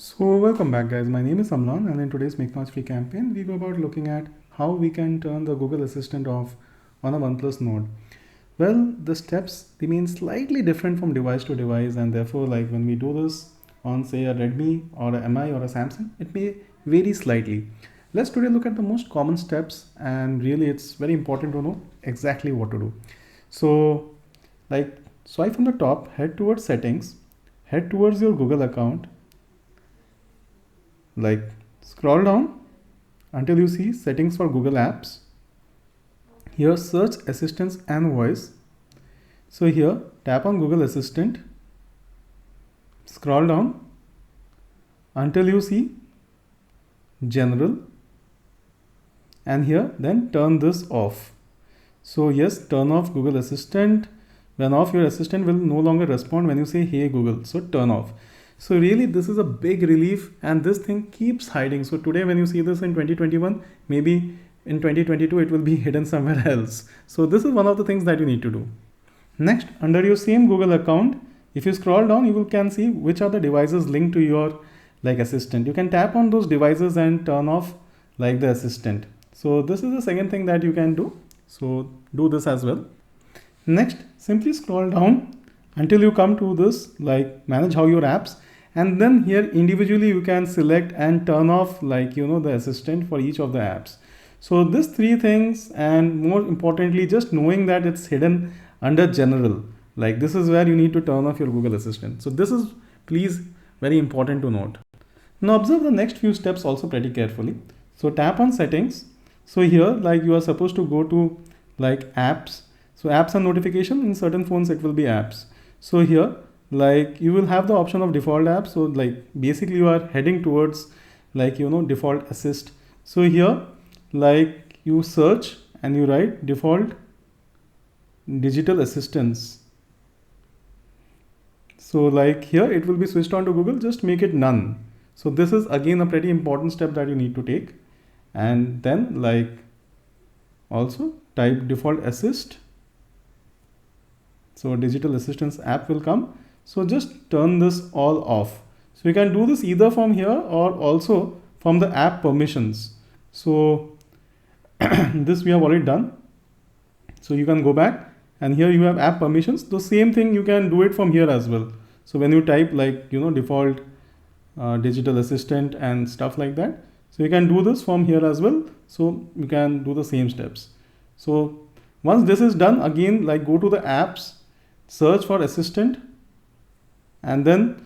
So welcome back guys, my name is Amlan and in today's Make Free campaign we go about looking at how we can turn the Google Assistant off on a OnePlus Nord. Well, the steps remain slightly different from device to device, and therefore like when we do this on say a Redmi or a MI or a Samsung, it may vary slightly. Let's today look at the most common steps, and really it's very important to know exactly what to do. So like swipe from the top, head towards settings, head towards your Google account, like scroll down until you see settings for Google Apps. Here search assistance and voice. So here tap on Google Assistant, scroll down until you see general, and here then turn this off. So yes, turn off Google Assistant. When off, your assistant will no longer respond when you say hey Google, so turn off. So really this is a big relief, and this thing keeps hiding. So today when you see this in 2021, maybe in 2022 it will be hidden somewhere else. So this is one of the things that you need to do. Next, under your same Google account, if you scroll down, you can see which are the devices linked to your assistant. You can tap on those devices and turn off the assistant. So this is the second thing that you can do. So do this as well. Next, simply scroll down until you come to this manage how your apps, and then here individually you can select and turn off the assistant for each of the apps. So these three things, and more importantly just knowing that it's hidden under general, this is where you need to turn off your Google Assistant. So this is please very important to note. Now observe the next few steps also pretty carefully. So tap on settings. So here you are supposed to go to apps. So apps and notification, in certain phones it will be apps. So here you will have the option of default apps. So basically you are heading towards default assist. So here you search and you write default digital assistance. So here it will be switched on to Google, just make it none. So this is again a pretty important step that you need to take. And then also type default assist. So digital assistance app will come. So just turn this all off. So you can do this either from here or also from the app permissions. So this we have already done. So you can go back and here you have app permissions. The same thing you can do it from here as well. So when you type default digital assistant and stuff like that. So you can do this from here as well. So you can do the same steps. So once this is done, again go to the apps, search for assistant, and then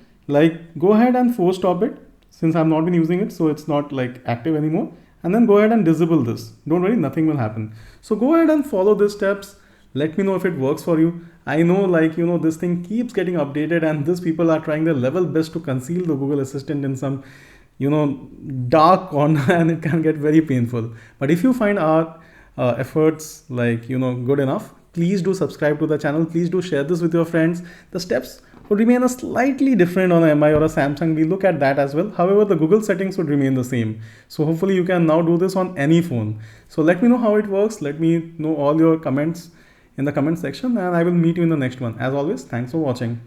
go ahead and force stop it, since I've not been using it, so it's not active anymore. And then go ahead and disable this. Don't worry, nothing will happen. So go ahead and follow these steps. Let me know if it works for you. I know this thing keeps getting updated, and these people are trying their level best to conceal the Google Assistant in some dark corner and it can get very painful. But if you find our efforts good enough, please do subscribe to the channel. Please do share this with your friends. The steps would remain a slightly different on a MI or a Samsung. We look at that as well. However, the Google settings would remain the same. So hopefully you can now do this on any phone. So let me know how it works. Let me know all your comments in the comment section, and I will meet you in the next one. As always, thanks for watching.